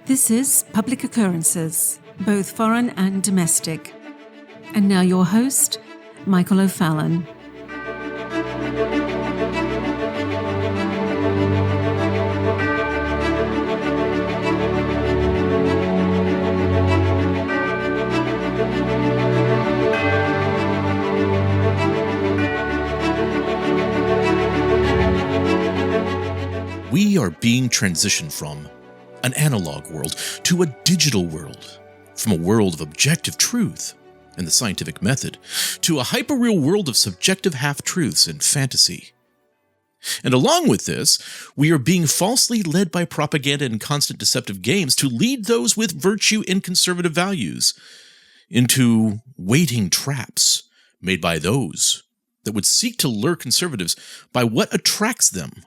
This is Public Occurrences, both foreign and domestic. And now your host, Michael O'Fallon. We are being transitioned from an analog world to a digital world, from a world of objective truth and the scientific method to a hyperreal world of subjective half-truths and fantasy. And along with this, we are being falsely led by propaganda and constant deceptive games to lead those with virtue and conservative values into waiting traps made by those that would seek to lure conservatives by what attracts them.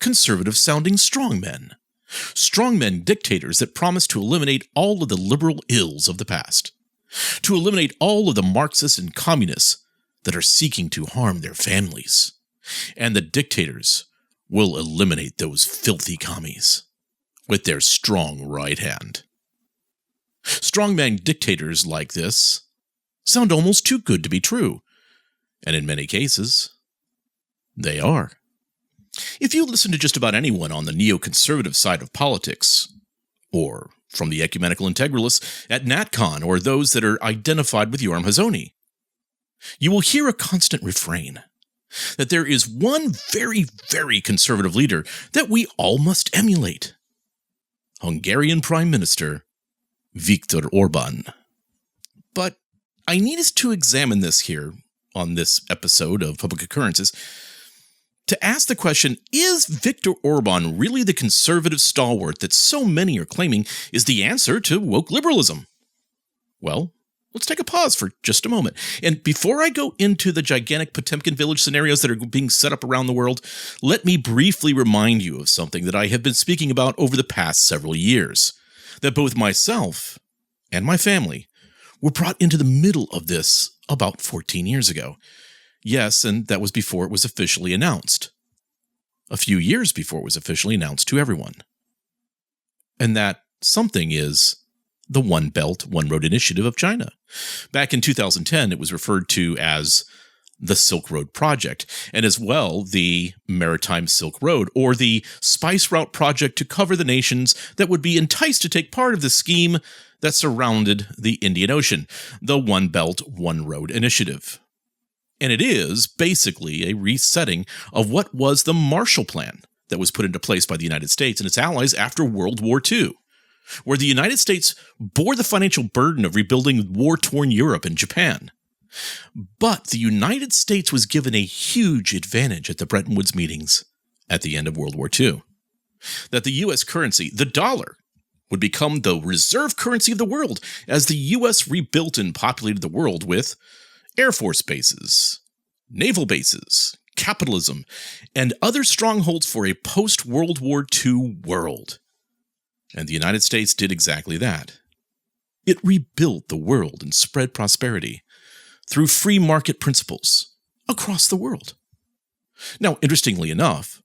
Conservative-sounding strongmen. Strongmen dictators that promise to eliminate all of the liberal ills of the past. To eliminate all of the Marxists and communists that are seeking to harm their families. And the dictators will eliminate those filthy commies with their strong right hand. Strongman dictators like this sound almost too good to be true. And in many cases, they are. If you listen to just about anyone on the neoconservative side of politics, or from the ecumenical integralists at NatCon, or those that are identified with Yoram Hazony, you will hear a constant refrain that there is one very, very conservative leader that we all must emulate. Hungarian Prime Minister Viktor Orbán. But I need us to examine this here on this episode of Public Occurrences to ask the question, is Viktor Orbán really the conservative stalwart that so many are claiming is the answer to woke liberalism? Well, let's take a pause for just a moment. And before I go into the gigantic Potemkin village scenarios that are being set up around the world, let me briefly remind you of something that I have been speaking about over the past several years, that both myself and my family were brought into the middle of this about 14 years ago. Yes, and that was before it was officially announced. A few years before it was officially announced to everyone. And that something is the One Belt, One Road Initiative of China. Back in 2010, it was referred to as the Silk Road Project, and as well the Maritime Silk Road, or the Spice Route Project to cover the nations that would be enticed to take part of the scheme that surrounded the Indian Ocean, the One Belt, One Road Initiative. And it is basically a resetting of what was the Marshall Plan that was put into place by the United States and its allies after World War II, where the United States bore the financial burden of rebuilding war-torn Europe and Japan. But the United States was given a huge advantage at the Bretton Woods meetings at the end of World War II. That the U.S. currency, the dollar, would become the reserve currency of the world as the U.S. rebuilt and populated the world with Air Force bases, naval bases, capitalism, and other strongholds for a post-World War II world. And the United States did exactly that. It rebuilt the world and spread prosperity through free market principles across the world. Now, interestingly enough,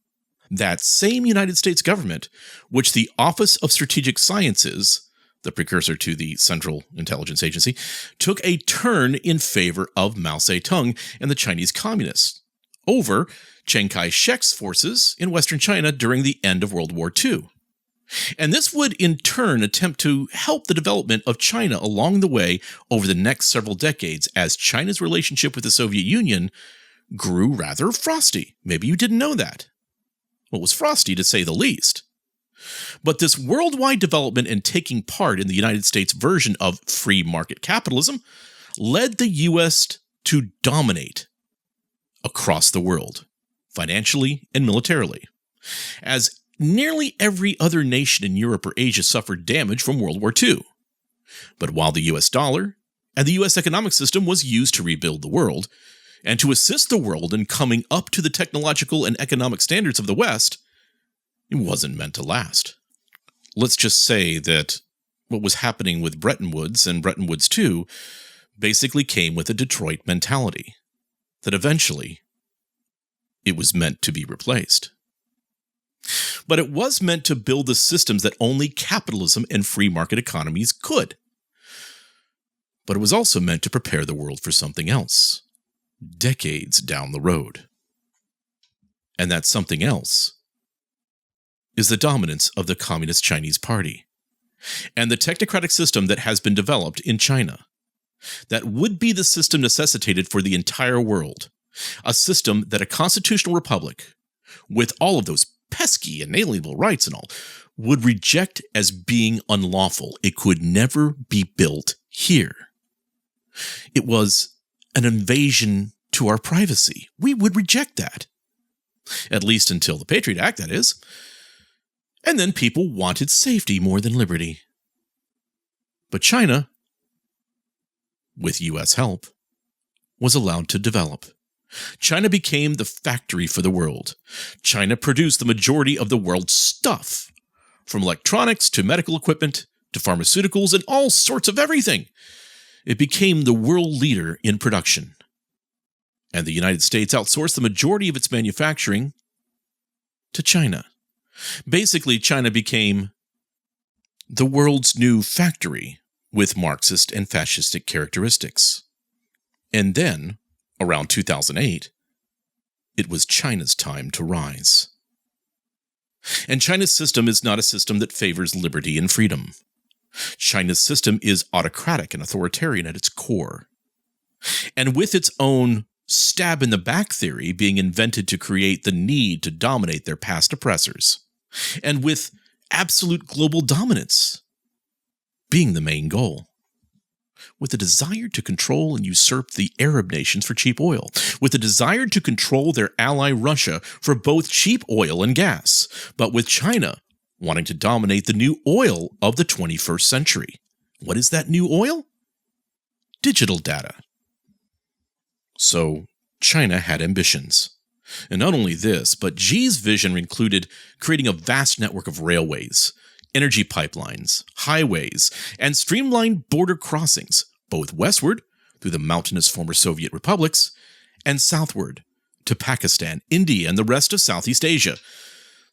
that same United States government, which the Office of Strategic Sciences, the precursor to the Central Intelligence Agency, took a turn in favor of Mao Zedong and the Chinese Communists over Chiang Kai-shek's forces in Western China during the end of World War II. And this would in turn attempt to help the development of China along the way over the next several decades as China's relationship with the Soviet Union grew rather frosty. Maybe you didn't know that. Well, it was frosty to say the least. But this worldwide development and taking part in the United States version of free market capitalism led the U.S. to dominate across the world, financially and militarily, as nearly every other nation in Europe or Asia suffered damage from World War II. But while the U.S. dollar and the U.S. economic system was used to rebuild the world and to assist the world in coming up to the technological and economic standards of the West, it wasn't meant to last. Let's just say that what was happening with Bretton Woods and Bretton Woods II basically came with a Detroit mentality, that eventually it was meant to be replaced. but it was meant to build the systems that only capitalism and free market economies could. But it was also meant to prepare the world for something else, decades down the road. And that something else is the dominance of the Communist Chinese Party and the technocratic system that has been developed in China. That would be the system necessitated for the entire world, a system that a constitutional republic, with all of those pesky inalienable rights and all, would reject as being unlawful. It could never be built here. It was an invasion to our privacy. We would reject that. At least until the Patriot Act, that is. And then people wanted safety more than liberty. But China, with U.S. help, was allowed to develop. China became the factory for the world. China produced the majority of the world's stuff, from electronics to medical equipment to pharmaceuticals and all sorts of everything. It became the world leader in production. And the United States outsourced the majority of its manufacturing to China. Basically, China became the world's new factory with Marxist and fascistic characteristics. And then, around 2008, it was China's time to rise. And China's system is not a system that favors liberty and freedom. China's system is autocratic and authoritarian at its core. And with its own stab-in-the-back theory being invented to create the need to dominate their past oppressors, and with absolute global dominance being the main goal. With a desire to control and usurp the Arab nations for cheap oil, with a desire to control their ally Russia for both cheap oil and gas, but with China wanting to dominate the new oil of the 21st century. What is that new oil? Digital data. So China had ambitions. And not only this, but Xi's vision included creating a vast network of railways, energy pipelines, highways, and streamlined border crossings, both westward through the mountainous former Soviet republics and southward to Pakistan, India, and the rest of Southeast Asia.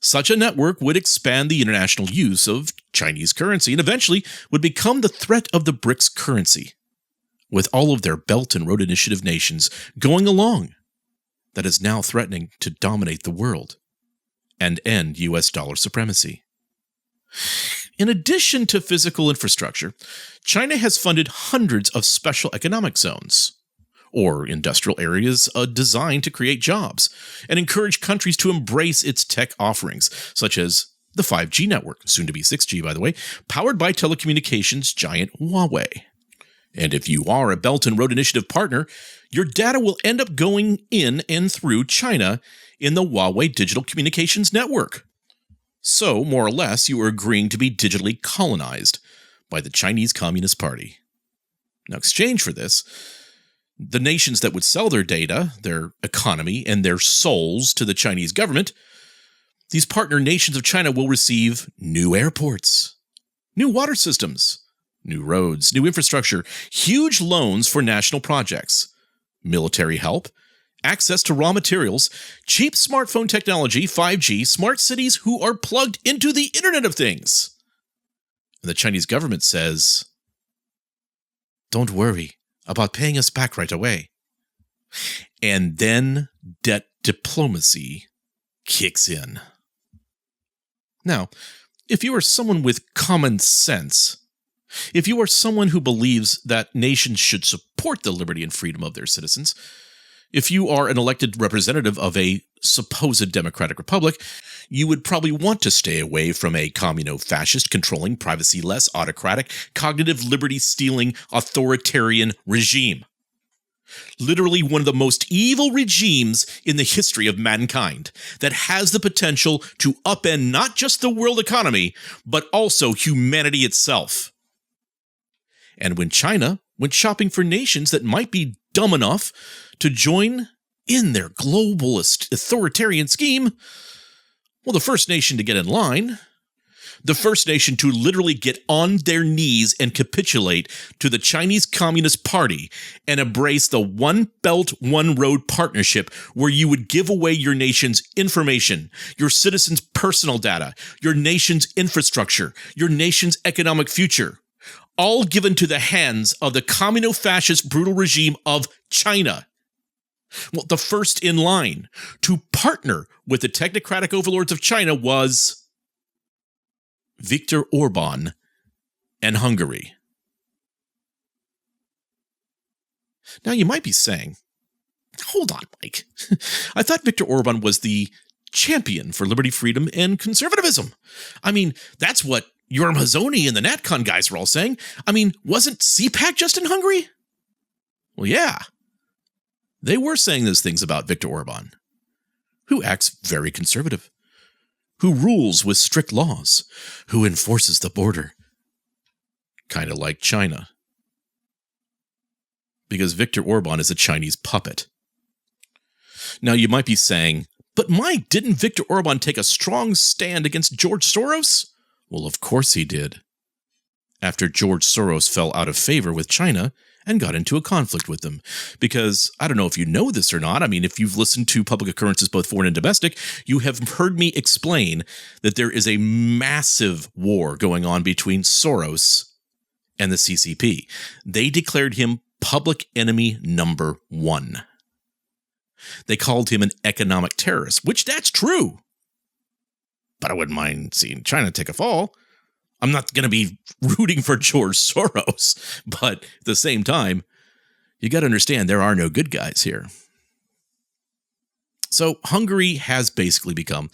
Such a network would expand the international use of Chinese currency and eventually would become the threat of the BRICS currency, with all of their Belt and Road Initiative nations going along. That is now threatening to dominate the world and end U.S. dollar supremacy. In addition to physical infrastructure, China has funded hundreds of special economic zones, or industrial areas designed to create jobs, and encourage countries to embrace its tech offerings, such as the 5G network, soon to be 6G by the way, powered by telecommunications giant Huawei. And if you are a Belt and Road Initiative partner, your data will end up going in and through China in the Huawei Digital Communications Network. So, more or less, you are agreeing to be digitally colonized by the Chinese Communist Party. Now, in exchange for this, the nations that would sell their data, their economy, and their souls to the Chinese government, these partner nations of China will receive new airports, new water systems, new roads, new infrastructure, huge loans for national projects, military help, access to raw materials, cheap smartphone technology, 5G, smart cities who are plugged into the Internet of Things. And the Chinese government says, don't worry about paying us back right away. And then debt diplomacy kicks in. Now, if you are someone with common sense, if you are someone who believes that nations should support the liberty and freedom of their citizens, if you are an elected representative of a supposed democratic republic, you would probably want to stay away from a communo-fascist, controlling, privacy-less, autocratic, cognitive liberty-stealing, authoritarian regime. Literally one of the most evil regimes in the history of mankind that has the potential to upend not just the world economy, but also humanity itself. And when China went shopping for nations that might be dumb enough to join in their globalist authoritarian scheme, well, the first nation to get in line, the first nation to literally get on their knees and capitulate to the Chinese Communist Party and embrace the One Belt, One Road partnership, where you would give away your nation's information, your citizens' personal data, your nation's infrastructure, your nation's economic future, all given to the hands of the communo-fascist brutal regime of China. Well, the first in line to partner with the technocratic overlords of China was Viktor Orbán and Hungary. Now, you might be saying, hold on, Mike. I thought Viktor Orbán was the champion for liberty, freedom, and conservatism. I mean, that's what Yoram Hazony and the NatCon guys were all saying. I mean, wasn't CPAC just in Hungary? Well, yeah. They were saying those things about Viktor Orbán, who acts very conservative, who rules with strict laws, who enforces the border. Kind of like China. Because Viktor Orbán is a Chinese puppet. Now, you might be saying, but Mike, didn't Viktor Orbán take a strong stand against George Soros? Well, of course he did. After George Soros fell out of favor with China and got into a conflict with them. Because, I don't know if you know this or not, I mean, if you've listened to Public Occurrences, both foreign and domestic, you have heard me explain that there is a massive war going on between Soros and the CCP. They declared him public enemy number one. They called him an economic terrorist, which that's true. But I wouldn't mind seeing China take a fall. I'm not going to be rooting for George Soros, but at the same time, you got to understand there are no good guys here. So Hungary has basically become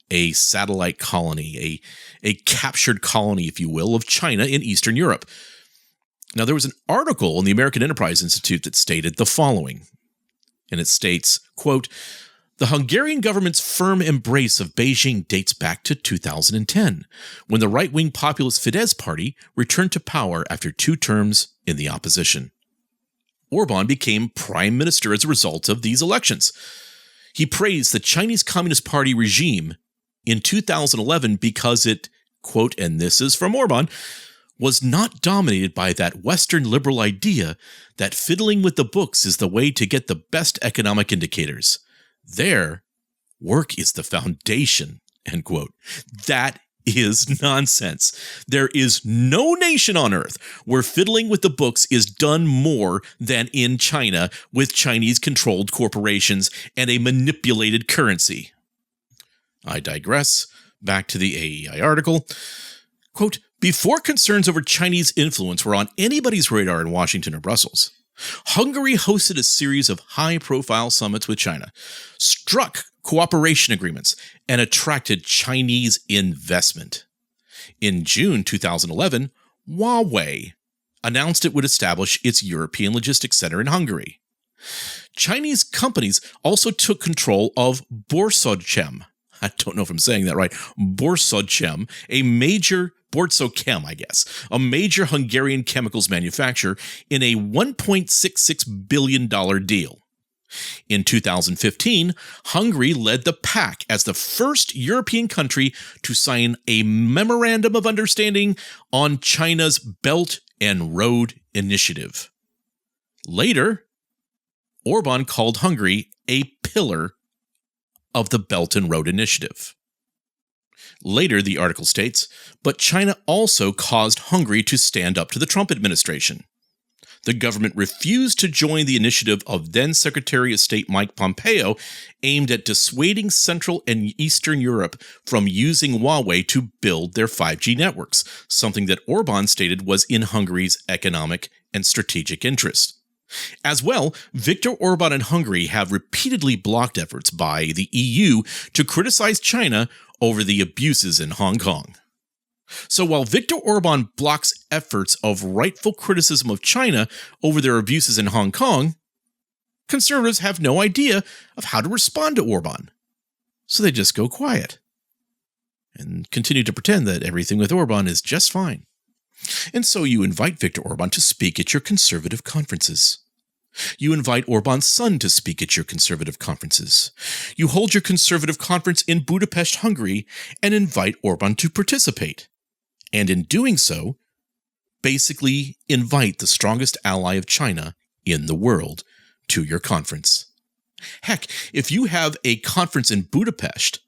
a satellite colony, a captured colony, if you will, of China in Eastern Europe. Now, there was an article in the American Enterprise Institute that stated the following, and it states, quote, "The Hungarian government's firm embrace of Beijing dates back to 2010, when the right-wing populist Fidesz party returned to power after 2 terms in the opposition. Orban became prime minister as a result of these elections. He praised the Chinese Communist Party regime in 2011 because it, quote, and this is from Orban, was not dominated by that Western liberal idea that fiddling with the books is the way to get the best economic indicators. There, work is the foundation," end quote. That is nonsense. There is no nation on earth where fiddling with the books is done more than in China with Chinese-controlled corporations and a manipulated currency. I digress. Back to the AEI article. Quote, "Before concerns over Chinese influence were on anybody's radar in Washington or Brussels, Hungary hosted a series of high-profile summits with China, struck cooperation agreements, and attracted Chinese investment. In June 2011, Huawei announced it would establish its European logistics center in Hungary. Chinese companies also took control of Borsodchem. I don't know if I'm saying that right. Borsodchem, a major Hungarian chemicals manufacturer, in a $1.66 billion deal. In 2015, Hungary led the pack as the first European country to sign a memorandum of understanding on China's Belt and Road Initiative. Later, Orban called Hungary a pillar of the Belt and Road Initiative. Later, the article states, but China also caused Hungary to stand up to the Trump administration. The government refused to join the initiative of then Secretary of State Mike Pompeo, aimed at dissuading Central and Eastern Europe from using Huawei to build their 5G networks, something that Orban stated was in Hungary's economic and strategic interest. As well, Viktor Orbán and Hungary have repeatedly blocked efforts by the EU to criticize China over the abuses in Hong Kong. So while Viktor Orbán blocks efforts of rightful criticism of China over their abuses in Hong Kong, conservatives have no idea of how to respond to Orbán. So they just go quiet and continue to pretend that everything with Orbán is just fine. And so you invite Viktor Orbán to speak at your conservative conferences. You invite Orbán's son to speak at your conservative conferences. You hold your conservative conference in Budapest, Hungary, and invite Orbán to participate. and in doing so, basically invite the strongest ally of China in the world to your conference. Heck, if you have a conference in Budapest,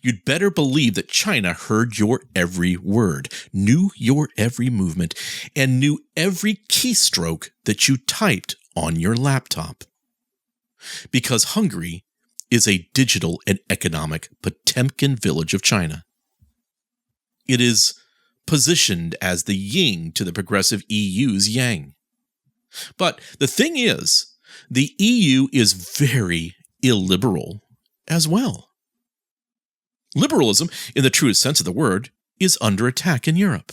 you'd better believe that China heard your every word, knew your every movement, and knew every keystroke that you typed on your laptop. Because Hungary is a digital and economic Potemkin village of China. It is positioned as the yin to the progressive EU's yang. But the thing is, the EU is very illiberal as well. Liberalism, in the truest sense of the word, is under attack in Europe.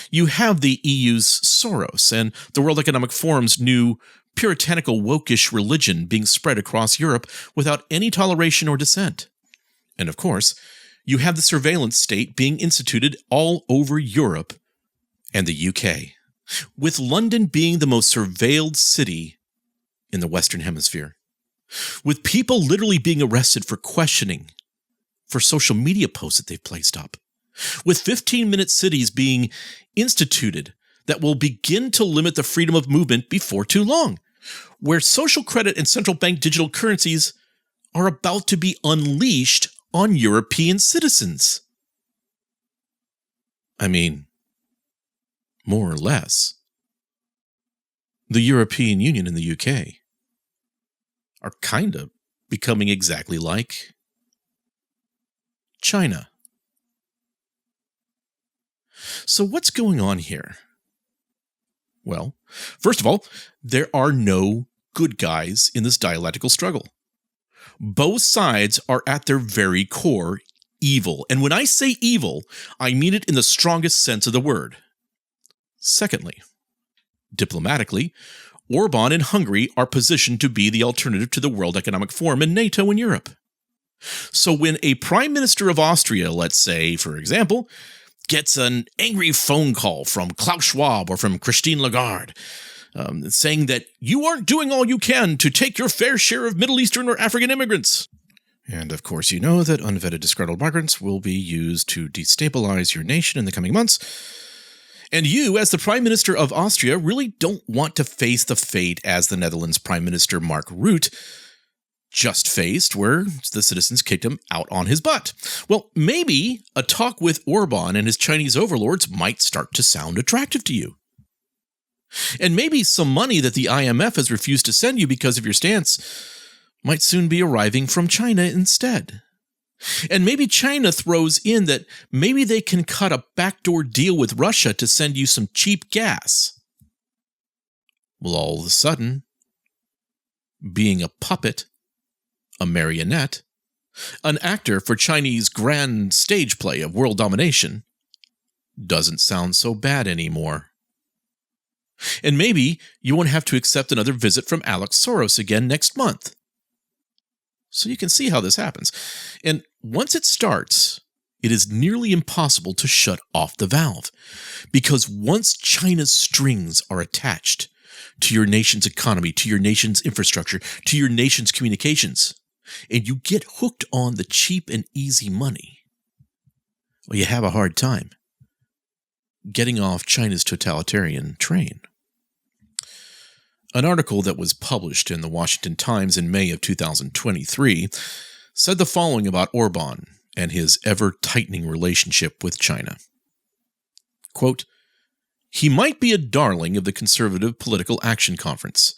You have the EU's Soros and the World Economic Forum's new puritanical wokish religion being spread across Europe without any toleration or dissent. And of course, you have the surveillance state being instituted all over Europe and the UK, with London being the most surveilled city in the Western Hemisphere, with people literally being arrested for questioning, for social media posts that they've placed up, with 15-minute cities being instituted that will begin to limit the freedom of movement before too long, where social credit and central bank digital currencies are about to be unleashed on European citizens. I mean, more or less, the European Union and the UK are kind of becoming exactly like China. So what's going on here? Well, first of all, there are no good guys in this dialectical struggle. Both sides are at their very core evil. And when I say evil, I mean it in the strongest sense of the word. Secondly, diplomatically, Orban and Hungary are positioned to be the alternative to the World Economic Forum and NATO in Europe. So when a prime minister of Austria, let's say, for example, gets an angry phone call from Klaus Schwab or from Christine Lagarde, saying that you aren't doing all you can to take your fair share of Middle Eastern or African immigrants. And of course, you know that unvetted disgruntled migrants will be used to destabilize your nation in the coming months. And you, as the Prime Minister of Austria, really don't want to face the fate as the Netherlands Prime Minister Mark Rutte just faced, where the citizens kicked him out on his butt. Well, maybe a talk with Orban and his Chinese overlords might start to sound attractive to you. And maybe some money that the IMF has refused to send you because of your stance might soon be arriving from China instead. And maybe China throws in that maybe they can cut a backdoor deal with Russia to send you some cheap gas. Well, all of a sudden, being a puppet, a marionette, an actor for Chinese grand stage play of world domination doesn't sound so bad anymore. And maybe you won't have to accept another visit from Alex Soros again next month. So you can see how this happens. And once it starts, it is nearly impossible to shut off the valve. Because once China's strings are attached to your nation's economy, to your nation's infrastructure, to your nation's communications, and you get hooked on the cheap and easy money, well, you have a hard time getting off China's totalitarian train. An article that was published in the Washington Times in May of 2023 said the following about Orban and his ever-tightening relationship with China. Quote, "He might be a darling of the Conservative Political Action Conference,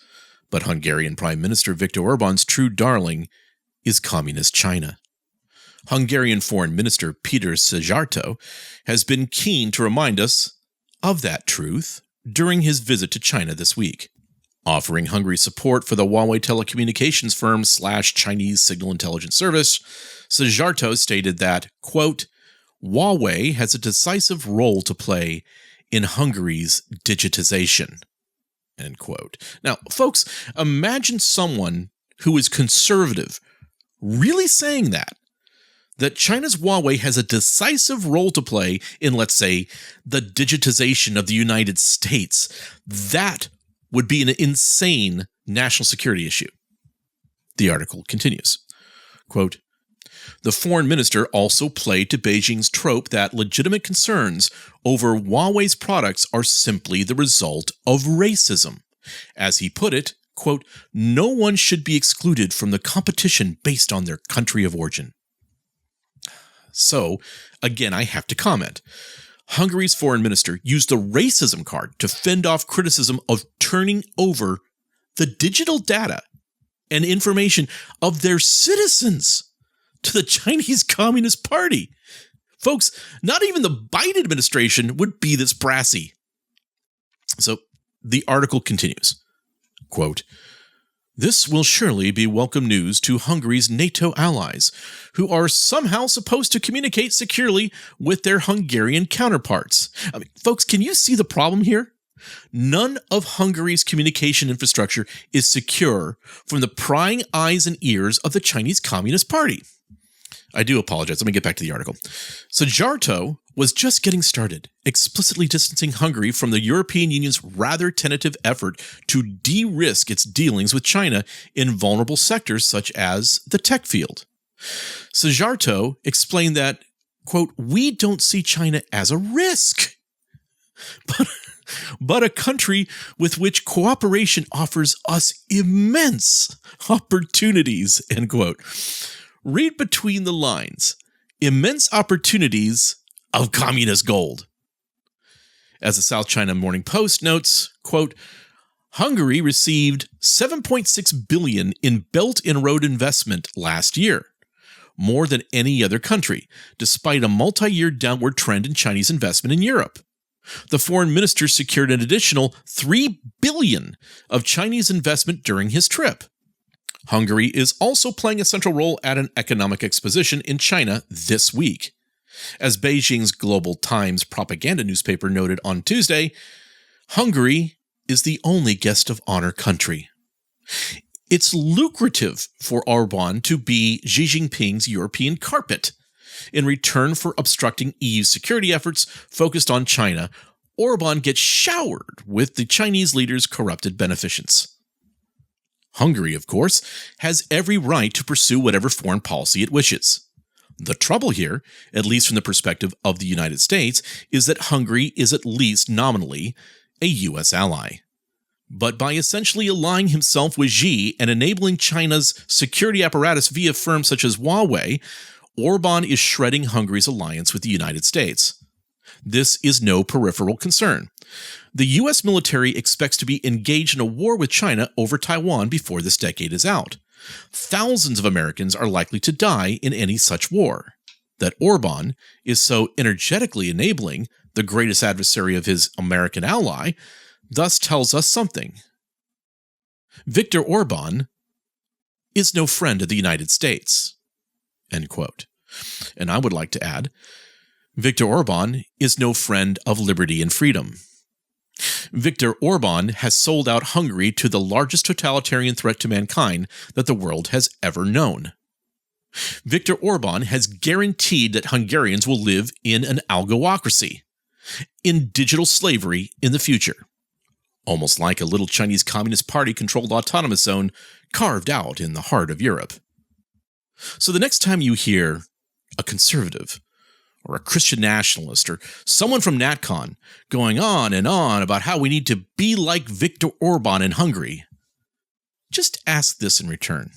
but Hungarian Prime Minister Viktor Orbán's true darling is Communist China. Hungarian Foreign Minister Peter Szijjártó has been keen to remind us of that truth during his visit to China this week. Offering Hungary support for the Huawei telecommunications firm / Chinese signal intelligence service, Szijjártó stated that, quote, Huawei has a decisive role to play in Hungary's digitization, end quote. Now, folks, imagine someone who is conservative really saying that China's Huawei has a decisive role to play in, let's say, the digitization of the United States. That would be an insane national security issue. The article continues, quote, The foreign minister also played to Beijing's trope that legitimate concerns over Huawei's products are simply the result of racism. As he put it, quote, "No one should be excluded from the competition based on their country of origin." So, again, I have to comment. Hungary's foreign minister used the racism card to fend off criticism of turning over the digital data and information of their citizens to the Chinese Communist Party. Folks, not even the Biden administration would be this brassy. So the article continues, quote, "This will surely be welcome news to Hungary's NATO allies, who are somehow supposed to communicate securely with their Hungarian counterparts." I mean, folks, can you see the problem here? None of Hungary's communication infrastructure is secure from the prying eyes and ears of the Chinese Communist Party. I do apologize. Let me get back to the article. Szijjártó was just getting started, explicitly distancing Hungary from the European Union's rather tentative effort to de-risk its dealings with China in vulnerable sectors such as the tech field. Szijjártó explained that, quote, "We don't see China as a risk, but a country with which cooperation offers us immense opportunities," end quote. Read between the lines. Immense opportunities of communist gold. As the South China Morning Post notes, quote, "Hungary received $7.6 billion in Belt and Road investment last year, more than any other country, despite a multi-year downward trend in Chinese investment in Europe. The foreign minister secured an additional $3 billion of Chinese investment during his trip. Hungary is also playing a central role at an economic exposition in China this week. As Beijing's Global Times propaganda newspaper noted on Tuesday, Hungary is the only guest of honor country. It's lucrative for Orban to be Xi Jinping's European carpet. In return for obstructing EU security efforts focused on China, Orban gets showered with the Chinese leader's corrupted beneficence. Hungary, of course, has every right to pursue whatever foreign policy it wishes. The trouble here, at least from the perspective of the United States, is that Hungary is at least nominally a U.S. ally. But by essentially allying himself with Xi and enabling China's security apparatus via firms such as Huawei, Orban is shredding Hungary's alliance with the United States. This is no peripheral concern. The U.S. military expects to be engaged in a war with China over Taiwan before this decade is out. Thousands of Americans are likely to die in any such war. That Orban is so energetically enabling the greatest adversary of his American ally thus tells us something. Viktor Orbán is no friend of the United States. End quote. And I would like to add, Viktor Orbán is no friend of liberty and freedom. Viktor Orbán has sold out Hungary to the largest totalitarian threat to mankind that the world has ever known. Viktor Orbán has guaranteed that Hungarians will live in an algocracy, in digital slavery in the future, almost like a little Chinese Communist Party-controlled autonomous zone carved out in the heart of Europe. So the next time you hear a conservative or a Christian nationalist or someone from NatCon going on and on about how we need to be like Viktor Orbán in Hungary, just ask this in return.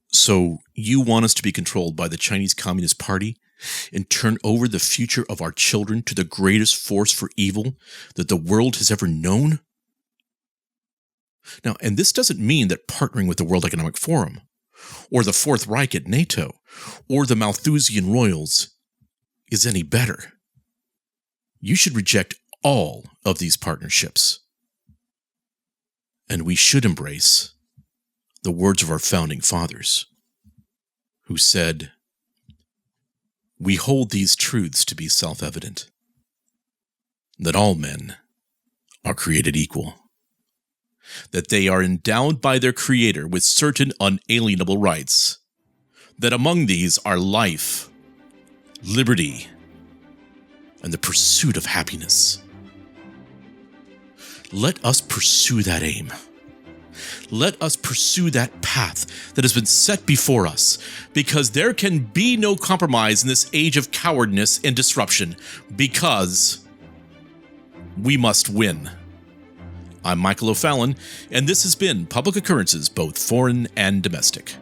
So you want us to be controlled by the Chinese Communist Party and turn over the future of our children to the greatest force for evil that the world has ever known? Now, and this doesn't mean that partnering with the World Economic Forum or the Fourth Reich at NATO or the Malthusian royals is any better. You should reject all of these partnerships. And we should embrace the words of our founding fathers, who said, "We hold these truths to be self-evident, that all men are created equal, that they are endowed by their Creator with certain unalienable rights, that among these are life, liberty, and the pursuit of happiness. Let us pursue that aim Let us pursue that path that has been set before us, because there can be no compromise in this age of cowardness and disruption, because we must win. I'm Michael O'Fallon, and this has been Public Occurrences, both foreign and domestic.